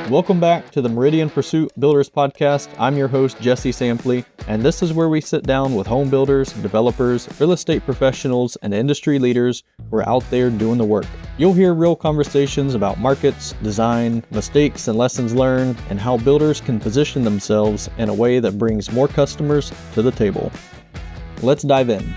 Welcome back to the Meridian Pursuit Builders Podcast. I'm your host, Jesse Sampley, and this is where we sit down with home builders, developers, real estate professionals, and industry leaders who are out there doing the work. You'll hear real conversations about markets, design, mistakes and lessons learned, and how builders can position themselves in a way that brings more customers to the table. Let's dive in.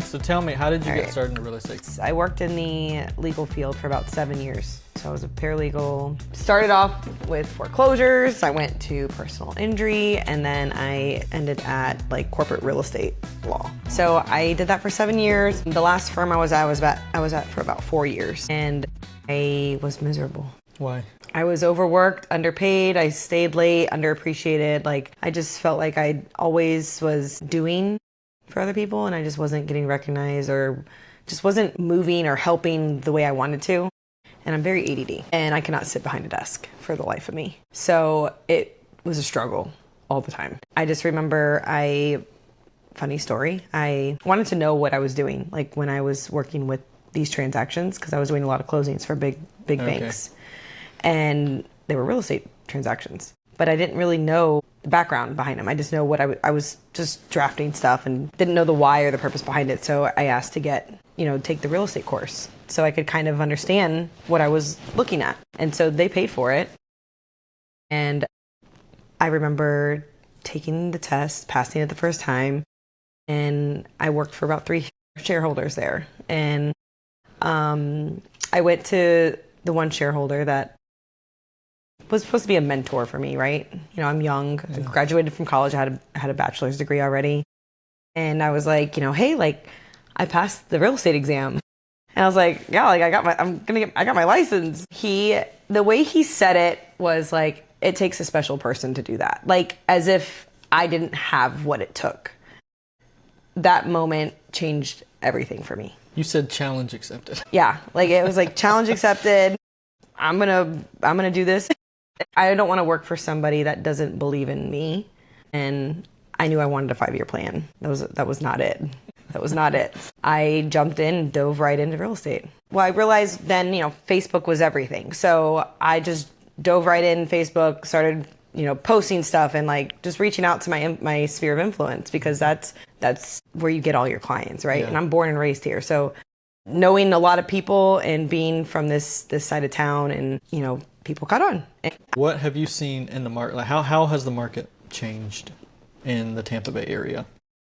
So tell me, how did you get started in real estate? I worked in the legal field for about 7 years. So I was a paralegal. Started off with foreclosures. I went to personal injury, and then I ended at corporate real estate law. So I did that for 7 years. The last firm I was at for about 4 years, and I was miserable. Why? I was overworked, underpaid. I stayed late, underappreciated. I just felt like I always was doing for other people, and I just wasn't getting recognized or just wasn't moving or helping the way I wanted to. And I'm very ADD, and I cannot sit behind a desk for the life of me. So it was a struggle all the time. I just remember funny story, I wanted to know what I was doing, when I was working with these transactions, because I was doing a lot of closings for big banks, and they were real estate transactions. But I didn't really know the background behind them. I just know what I was just drafting stuff and didn't know the why or the purpose behind it. So I asked to take the real estate course so I could kind of understand what I was looking at. And so they paid for it. And I remember taking the test, passing it the first time, and I worked for about 3 shareholders there. And I went to the one shareholder that was supposed to be a mentor for me, right? I'm young, I graduated from college, I had a bachelor's degree already. And I was like, hey, I passed the real estate exam. And I was like, yeah, I got my license. The way he said it was it takes a special person to do that. As if I didn't have what it took. That moment changed everything for me. You said challenge accepted. Yeah, it was challenge accepted. I'm gonna do this. I don't want to work for somebody that doesn't believe in me. And I knew I wanted a 5-year plan. That was not it. That was not it. I jumped in, dove right into real estate. Well, I realized then, Facebook was everything. So I just dove right in Facebook, started, posting stuff and just reaching out to my sphere of influence, because that's where you get all your clients, right? Yeah. And I'm born and raised here. So knowing a lot of people and being from this side of town, and, people caught on. What have you seen in the market? How has the market changed in the Tampa Bay area?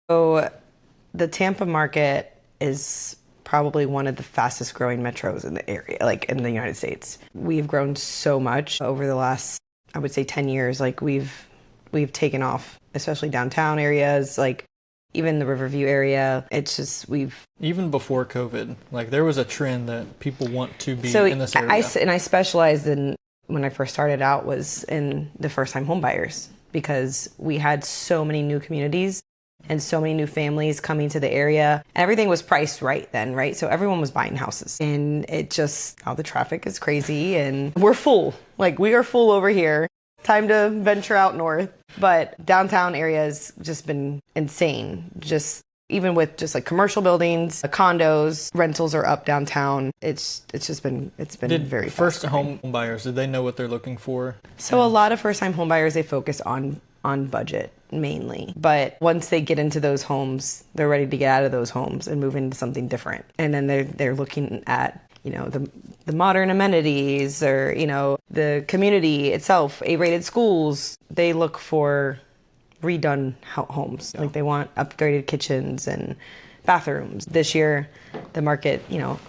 So the Tampa market is probably one of the fastest growing metros in the area, in the United States. We've grown so much over the last, I would say 10 years. We've taken off, especially downtown areas, even the Riverview area. It's just even before COVID, there was a trend that people want to be in this area. I specialized in, when I first started out, was in the first-time home buyers, because we had so many new communities and so many new families coming to the area. Everything was priced right then, right? So everyone was buying houses, and now the traffic is crazy, and we're full. We are full over here. Time to venture out north. But downtown area has just been insane. Even with commercial buildings, condos, rentals are up downtown. It's been very fast. First home buyers, did they know what they're looking for? So a lot of first time home buyers, they focus on budget mainly. But once they get into those homes, they're ready to get out of those homes and move into something different. And then they're looking at the modern amenities, or, the community itself, A-rated schools. They look for redone homes. Yeah. They want upgraded kitchens and bathrooms. This year, the market,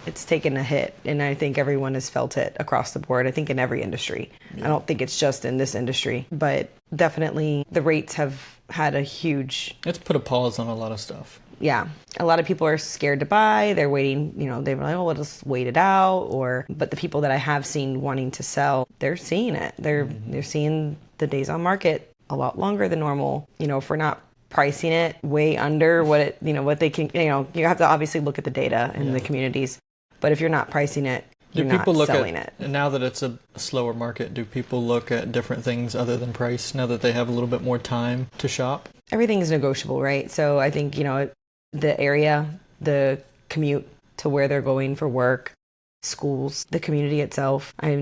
it's taken a hit, and I think everyone has felt it across the board. I think in every industry. Yeah. I don't think it's just in this industry, but definitely the rates have had a huge... It's put a pause on a lot of stuff. Yeah. A lot of people are scared to buy. They're waiting, they're like, we'll just wait it out. But the people that I have seen wanting to sell, they're seeing it. They're seeing the days on market a lot longer than normal. If we're not pricing it way under what they can, you have to obviously look at the data in the communities. But if you're not pricing it, you're not selling it. And now that it's a slower market, do people look at different things other than price now that they have a little bit more time to shop? Everything is negotiable, right? So I think, the area, the commute, to where they're going for work, schools, the community itself. I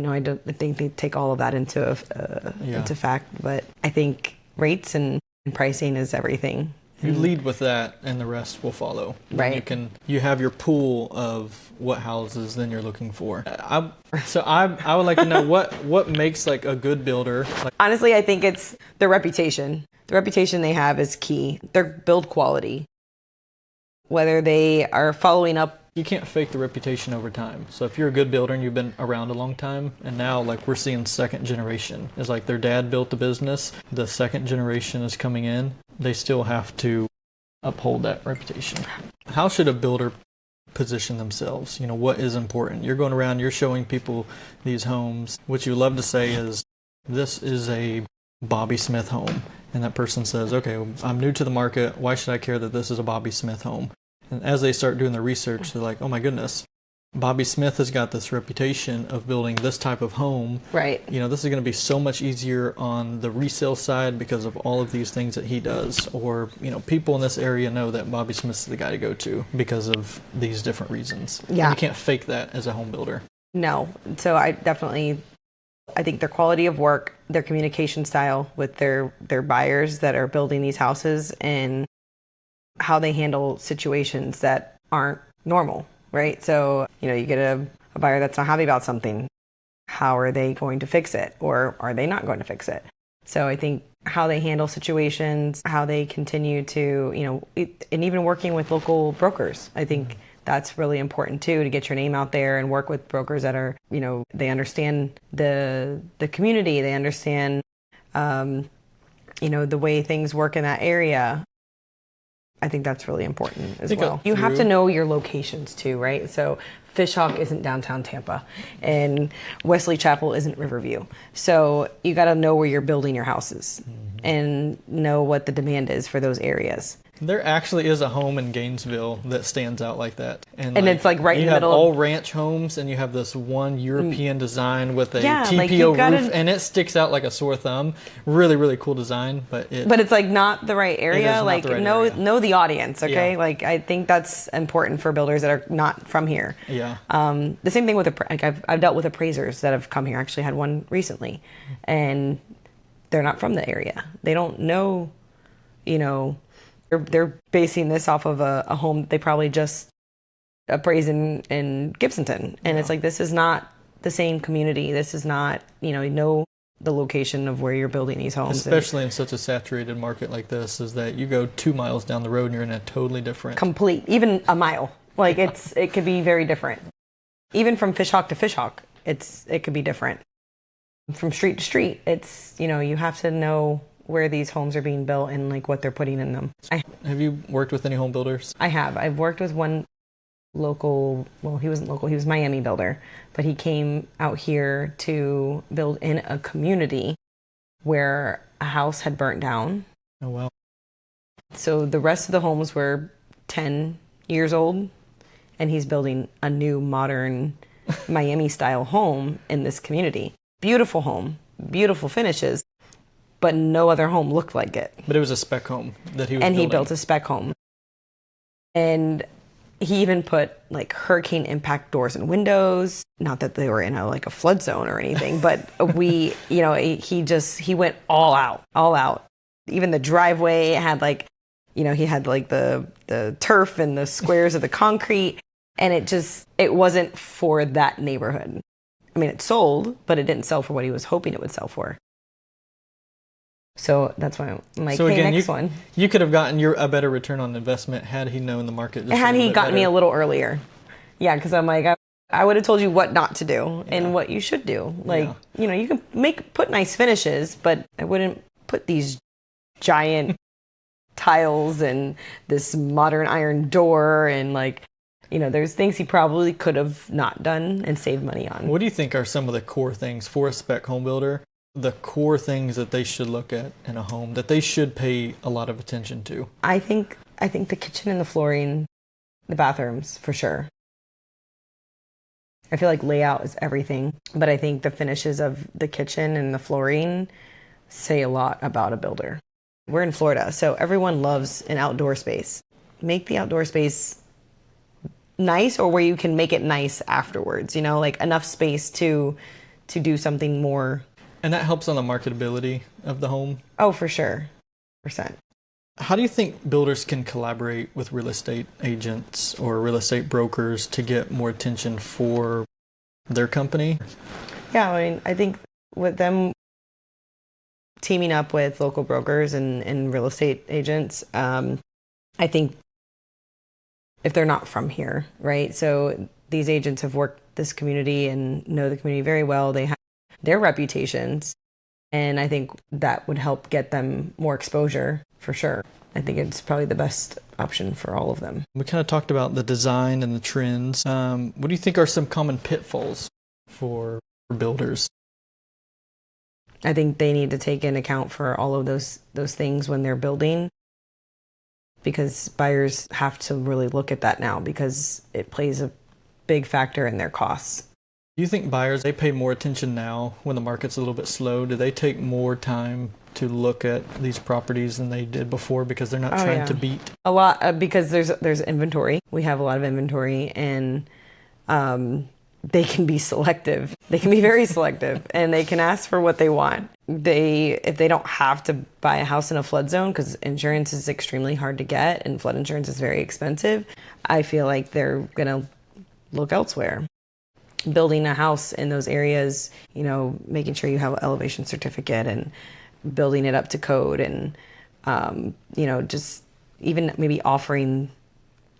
think they take all of that into fact, but I think rates and pricing is everything. You lead with that, and the rest will follow. Right. You have your pool of what houses then you're looking for. I would like to know what makes like a good builder. Honestly, I think it's their reputation. The reputation they have is key. Their build quality, whether they are following up. You can't fake the reputation over time. So if you're a good builder and you've been around a long time, and now like we're seeing second generation, it's like their dad built the business, the second generation is coming in, they still have to uphold that reputation. How should a builder position themselves? What is important? You're going around, you're showing people these homes. What you love to say is, this is a Bobby Smith home. And that person says, okay, I'm new to the market. Why should I care that this is a Bobby Smith home? And as they start doing the research, they're like, oh my goodness, Bobby Smith has got this reputation of building this type of home. Right. This is going to be so much easier on the resale side because of all of these things that he does. Or, people in this area know that Bobby Smith's the guy to go to because of these different reasons. Yeah. And you can't fake that as a home builder. No. So I think their quality of work, their communication style with their buyers that are building these houses, and how they handle situations that aren't normal, right? So, you get a buyer that's not happy about something. How are they going to fix it? Or are they not going to fix it? So I think how they handle situations, how they continue to, and even working with local brokers, I think that's really important too, to get your name out there and work with brokers that are, they understand the community, they understand, the way things work in that area. I think that's really important as well. You have to know your locations too, right? So Fishhawk isn't downtown Tampa, and Wesley Chapel isn't Riverview. So you got to know where you're building your houses and know what the demand is for those areas. There actually is a home in Gainesville that stands out like that. And it's like right in the middle. You have all ranch homes, and you have this one European design with a TPO roof, and it sticks out like a sore thumb. Really, really cool design, but it's like not the right area. Like know the audience, okay? Yeah. Like I think that's important for builders that are not from here. Yeah. The same thing with I've dealt with appraisers that have come here. Actually had one recently, and they're not from the area. They don't know, They're basing this off of a home that they probably just appraised in Gibsonton. And it's like, this is not the same community. This is not, know the location of where you're building these homes. Especially in such a saturated market like this, is that you go 2 miles down the road and you're in a totally different... Even a mile. Like it could be very different. Even from Fishhawk to Fishhawk, it could be different. From street to street, it's, you have to know where these homes are being built and like what they're putting in them. Have you worked with any home builders? I have. I've worked with one local, well, he wasn't local, he was Miami builder, but he came out here to build in a community where a house had burnt down. Oh, wow. So the rest of the homes were 10 years old, and he's building a new modern Miami style home in this community. Beautiful home, beautiful finishes, but no other home looked like it. But it was a spec home that he was And building. he built a spec home. And he even put like hurricane impact doors and windows. Not that they were in a flood zone or anything, but he went all out. Even the driveway had he had the turf and the squares of the concrete, and it wasn't for that neighborhood. I mean, it sold, but it didn't sell for what he was hoping it would sell for. So that's why I'm like, next one. You could have gotten a better return on investment had he known the market. Had he gotten me a little earlier. Yeah, because I'm like, I would have told you what not to do and what you should do. You can put nice finishes, but I wouldn't put these giant tiles and this modern iron door and there's things he probably could have not done and saved money on. What do you think are some of the core things for a spec home builder? The core things that they should look at in a home that they should pay a lot of attention to? I think the kitchen and the flooring, the bathrooms for sure. I feel like layout is everything, but I think the finishes of the kitchen and the flooring say a lot about a builder. We're in Florida, so everyone loves an outdoor space. Make the outdoor space nice or where you can make it nice afterwards, you know, like enough space to do something more. And that helps on the marketability of the home. Oh, for sure. Percent. How do you think builders can collaborate with real estate agents or real estate brokers to get more attention for their company? Yeah, I mean, I think with them teaming up with local brokers and real estate agents, I think if they're not from here, right? So these agents have worked this community and know the community very well. They have their reputations, and I think that would help get them more exposure for sure. I think it's probably the best option for all of them. We kind of talked about the design and the trends. What do you think are some common pitfalls for builders? I think they need to take into account for all of those things when they're building, because buyers have to really look at that now because it plays a big factor in their costs. Do you think buyers, they pay more attention now when the market's a little bit slow? Do they take more time to look at these properties than they did before because they're not trying to beat? A lot, because there's inventory. We have a lot of inventory, and they can be selective. They can be very selective, and they can ask for what they want. If they don't have to buy a house in a flood zone, because insurance is extremely hard to get and flood insurance is very expensive, I feel like they're gonna look elsewhere. Building a house in those areas, you know, making sure you have an elevation certificate and building it up to code, and you know, just even maybe offering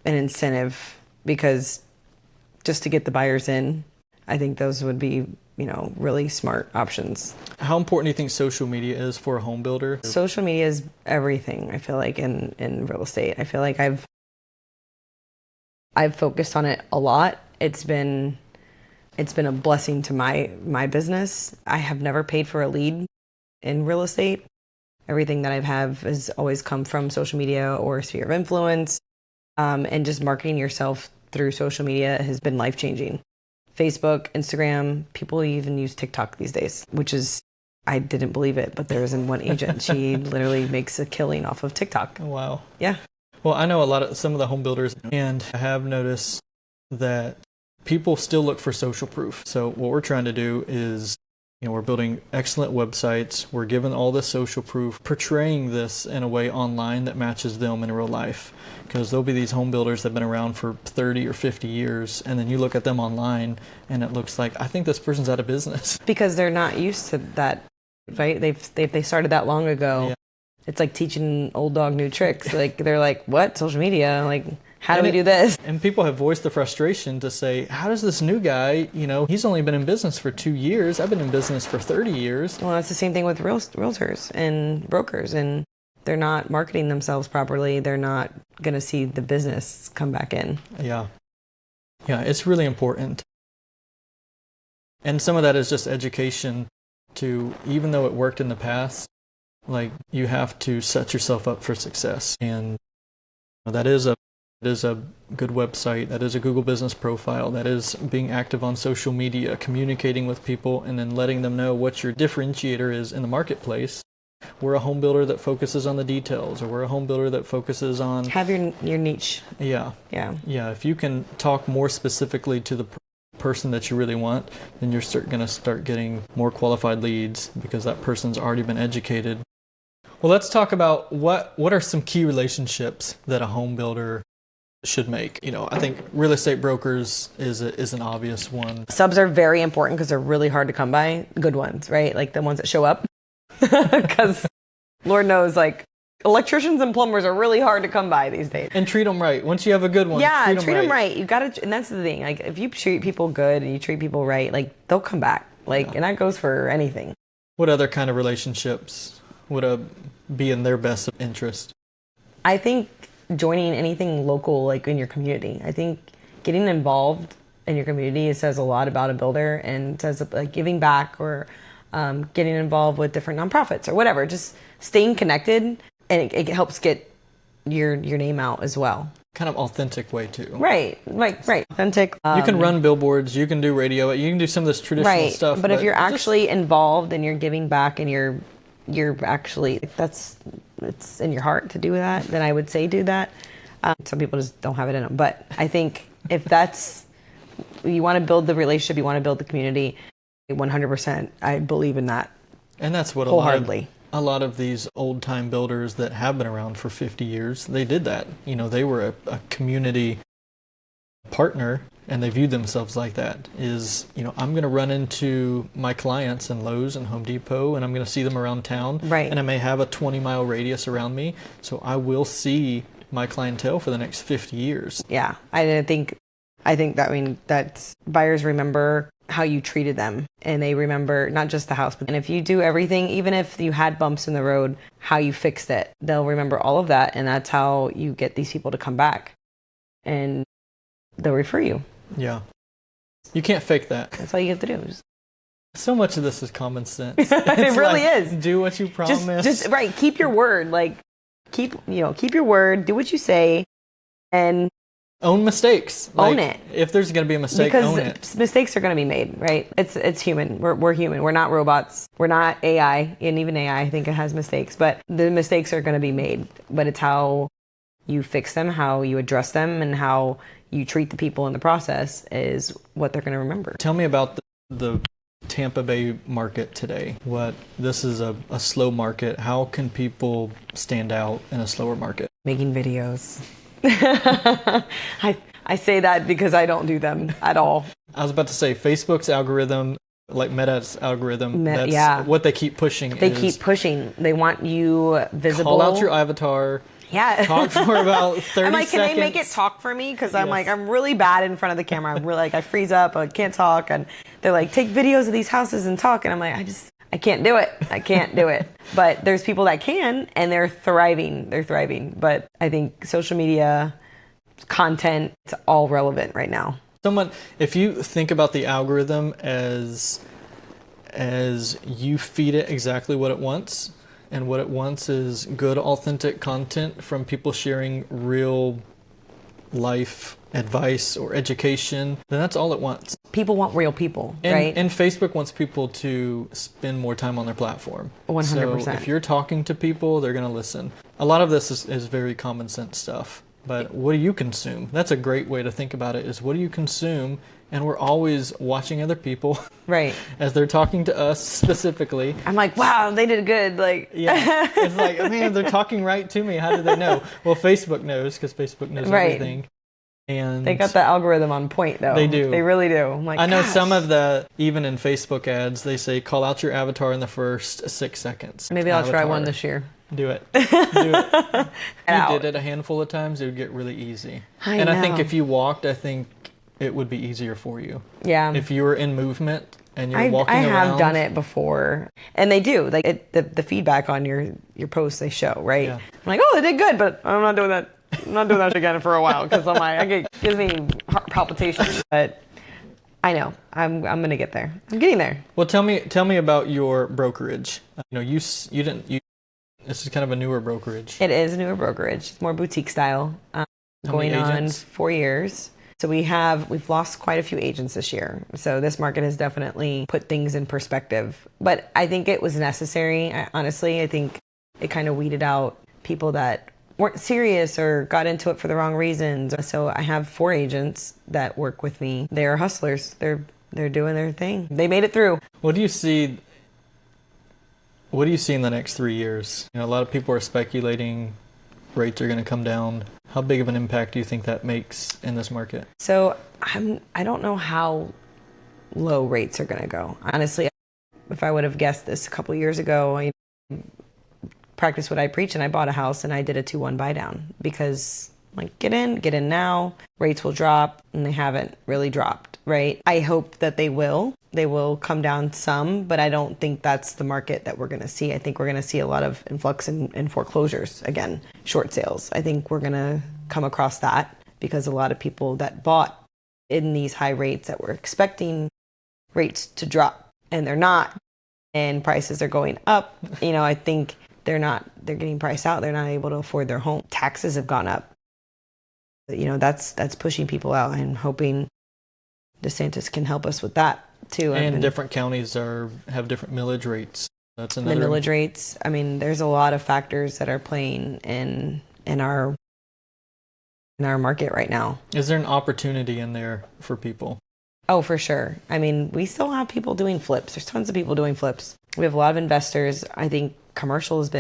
an incentive, because just to get the buyers in, I think those would be, you know, really smart options. How important do you think social media is for a home builder? Social media is everything, I feel like, in real estate. I feel like I've focused on it a lot. It's been a blessing to my business. I have never paid for a lead in real estate. Everything that I've has always come from social media or sphere of influence, and just marketing yourself through social media has been life-changing. Facebook, Instagram, people even use TikTok these days, which is, I didn't believe it, but there isn't one agent. She literally makes a killing off of TikTok. Oh, wow. Yeah. Well, I know some of the home builders, and I have noticed that people still look for social proof. So what we're trying to do is, you know, we're building excellent websites. We're giving all this social proof, portraying this in a way online that matches them in real life. Because there'll be these home builders that have been around for 30 or 50 years, and then you look at them online, and it looks like, I think this person's out of business. Because they're not used to that, right? They started that long ago. Yeah. It's like teaching old dog new tricks. Like, they're like, what? Social media? Like, how do we do this? And people have voiced the frustration to say, how does this new guy, you know, he's only been in business for 2 years. I've been in business for 30 years. Well, that's the same thing with realtors and brokers. And they're not marketing themselves properly. They're not going to see the business come back in. Yeah. Yeah, it's really important. And some of that is just education to, even though it worked in the past, like, you have to set yourself up for success. And that is a good website. That is a Google business profile. That is being active on social media, communicating with people, and then letting them know what your differentiator is in the marketplace. We're a home builder that focuses on the details, or we're a home builder that focuses on... Have your niche. Yeah. Yeah. Yeah. If you can talk more specifically to the person that you really want, then you're going to start getting more qualified leads because that person's already been educated. Well, let's talk about what are some key relationships that a home builder should make. You know, I think real estate brokers is an obvious one. Subs are very important because they're really hard to come by. Good ones, right? Like the ones that show up. Because Lord knows, like, electricians and plumbers are really hard to come by these days. And treat them right. Once you have a good one, yeah, treat them right. You gotta, and that's the thing. Like, if you treat people good and you treat people right, like, they'll come back. Like, yeah. And that goes for anything. What other kind of relationships would be in their best interest? I think joining anything local, like in your community. I think getting involved in your community says a lot about a builder, and says like giving back, or getting involved with different nonprofits or whatever. Just staying connected, and it helps get your name out as well. Kind of authentic way too. Right. Authentic. You can run billboards, you can do radio, you can do some of this traditional stuff. But if you're actually involved and you're giving back and you're actually, it's in your heart to do that, then I would say do that. Some people just don't have it in them. But I think If that's, you want to build the relationship, you want to build the community, 100%. I believe in that. And that's what wholeheartedly. A lot of these old time builders that have been around for 50 years, they did that. You know, they were a community partner, and they viewed themselves like that. Is, you know, I'm going to run into my clients in Lowe's and Home Depot, and I'm going to see them around town. Right. And I may have a 20-mile radius around me, so I will see my clientele for the next 50 years. Yeah, I think that, that's, buyers remember how you treated them, and they remember not just the house, but and if you do everything, even if you had bumps in the road, how you fixed it, they'll remember all of that, and that's how you get these people to come back, and they'll refer you. Yeah, you can't fake that. That's all you have to do. So much of this is common sense. It really is. Do what you promise. Just right. Keep your word. Like keep your word. Do what you say, and own mistakes. Own it. If there's going to be a mistake, because own it. Mistakes are going to be made, right? It's human. We're human. We're not robots. We're not AI. And even AI, I think it has mistakes. But the mistakes are going to be made. But it's how you fix them, how you address them, and how you treat the people in the process is what they're going to remember. Tell me about the Tampa Bay market today. This is a slow market. How can people stand out in a slower market? Making videos. I say that because I don't do them at all. I was about to say Facebook's algorithm, like Meta's algorithm, that's what they keep pushing. They keep pushing. They want you visible. Call out your avatar. Yeah. Talk for about 30 I'm like, can seconds. they make it talk for me? Because I'm like, I'm really bad in front of the camera. I'm really like, I freeze up. I can't talk. And they're like, take videos of these houses and talk. And I'm like, I can't do it. I can't do it. But there's people that can, and they're thriving. They're thriving. But I think social media, content, it's all relevant right now. If you think about the algorithm as you feed it exactly what it wants, and what it wants is good, authentic content from people sharing real life advice or education, then that's all it wants. People want real people, right? And Facebook wants people to spend more time on their platform. 100%. So if you're talking to people, they're going to listen. A lot of this is very common sense stuff. But what do you consume? That's a great way to think about it, is what do you consume? And we're always watching other people. Right. As they're talking to us specifically. I'm like, wow, they did good. Like, yeah. It's like, man, they're talking right to me. How did they know? Well, Facebook knows, because Facebook knows everything. And they got the algorithm on point, though. They do. They really do. I'm like, I know gosh. some of even in Facebook ads, they say, call out your avatar in the first 6 seconds. Maybe I'll try one this year. Do it. Do it. If you did it a handful of times, it would get really easy. I think if you walked, I think it would be easier for you. Yeah. If you were in movement and you're walking around. I have done it before, and they do. Like the feedback on your posts, they show, right? Yeah. I'm like, oh, they did good, but I'm not doing that. I'm not doing that again for a while, because I'm like, it gives me heart palpitations. But I know I'm gonna get there. I'm getting there. Well, tell me about your brokerage. This is kind of a newer brokerage. It is a newer brokerage. It's more boutique style. Going on 4 years. So we've lost quite a few agents this year. So this market has definitely put things in perspective. But I think it was necessary. Honestly, I think it kind of weeded out people that weren't serious or got into it for the wrong reasons. So I have 4 agents that work with me. They're hustlers. They're doing their thing. They made it through. What do you see in the next 3 years? A lot of people are speculating rates are going to come down. How big of an impact do you think that makes in this market? So I don't know how low rates are going to go. Honestly, if I would have guessed this a couple years ago, I practiced what I preach, and I bought a house and I did a 2-1 buy down, because like, get in now, rates will drop, and they haven't really dropped, right? I hope that they will come down some, but I don't think that's the market that we're going to see. I think we're going to see a lot of influx in foreclosures again, short sales. I think we're going to come across that, because a lot of people that bought in these high rates that were expecting rates to drop, and they're not, and prices are going up. I think they're getting priced out. They're not able to afford their home. Taxes have gone up. That's pushing people out. I'm hoping DeSantis can help us with that too. And different counties have different millage rates. That's another. The millage rates. I mean, there's a lot of factors that are playing in our in our market right now. Is there an opportunity in there for people? Oh, for sure. I mean, we still have people doing flips. There's tons of people doing flips. We have a lot of investors. I think commercial has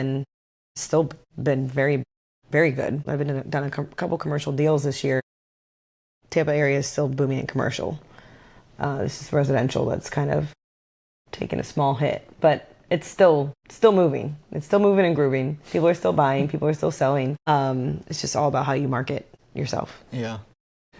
still been very, very good. I've done a couple commercial deals this year. Tampa area is still booming in commercial. This is residential that's kind of taken a small hit, but it's still moving. It's still moving and grooving. People are still buying. People are still selling. It's just all about how you market yourself. Yeah.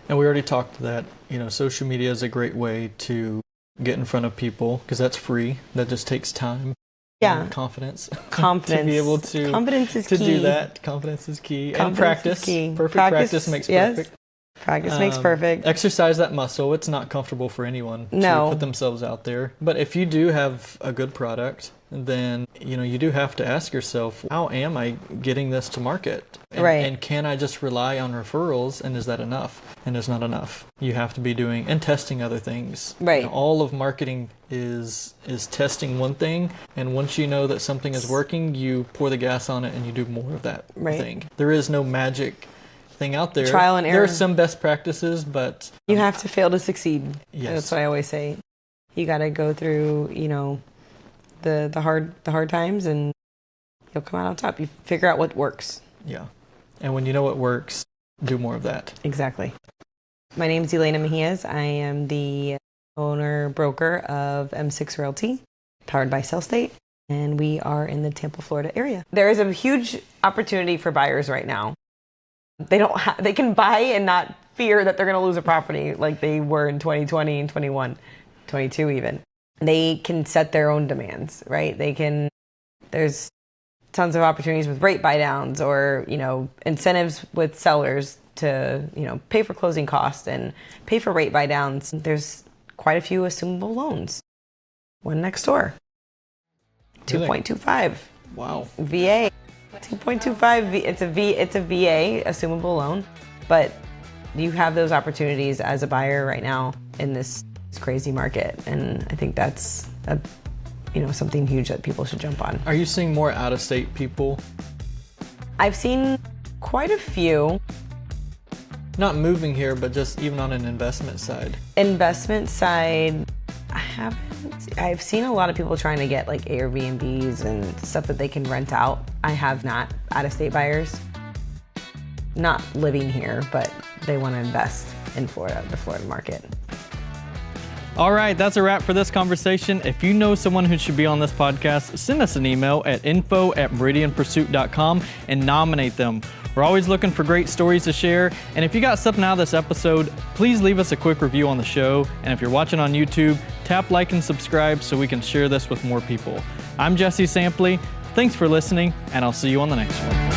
And we already talked that, social media is a great way to get in front of people because that's free. That just takes time. Yeah. And confidence. Confidence. To be able to, confidence is key. do that. Confidence is key. Confidence and practice. Is key. Perfect practice makes perfect. Yes. Practice makes perfect. Exercise that muscle. It's not comfortable for anyone to put themselves out there. But if you do have a good product, then you do have to ask yourself, how am I getting this to market? And can I just rely on referrals? And is that enough? And it's not enough. You have to be doing and testing other things. Right. All of marketing is testing one thing, and once you know that something is working, you pour the gas on it and you do more of that thing. There is no magic thing out there. Trial and error. There are some best practices, but you have to fail to succeed. Yes. That's what I always say. You got to go through, the hard times, and you'll come out on top. You figure out what works. Yeah. And when you know what works, do more of that. Exactly. My name is Elena Mejias. I am the owner broker of M6 Realty, powered by SellState, and we are in the Tampa, Florida area. There is a huge opportunity for buyers right now. They can buy and not fear that they're going to lose a property like they were in 2020 and 21, 22 even. They can set their own demands, right? There's tons of opportunities with rate buy downs or, incentives with sellers to, pay for closing costs and pay for rate buy downs. There's quite a few assumable loans. One next door, 2.25. Wow. VA. 2.25, it's a VA, assumable loan, but you have those opportunities as a buyer right now in this crazy market, and I think that's something huge that people should jump on. Are you seeing more out-of-state people? I've seen quite a few. Not moving here, but just even on an investment side. Investment side, I've seen a lot of people trying to get like Airbnbs and stuff that they can rent out. I have not. Out-of-state buyers, not living here, but they want to invest in Florida, the Florida market. All right, that's a wrap for this conversation. If you know someone who should be on this podcast, send us an email at info@meridianpursuit.com and nominate them. We're always looking for great stories to share. And if you got something out of this episode, please leave us a quick review on the show. And if you're watching on YouTube, tap like and subscribe so we can share this with more people. I'm Jesse Sampley. Thanks for listening, and I'll see you on the next one.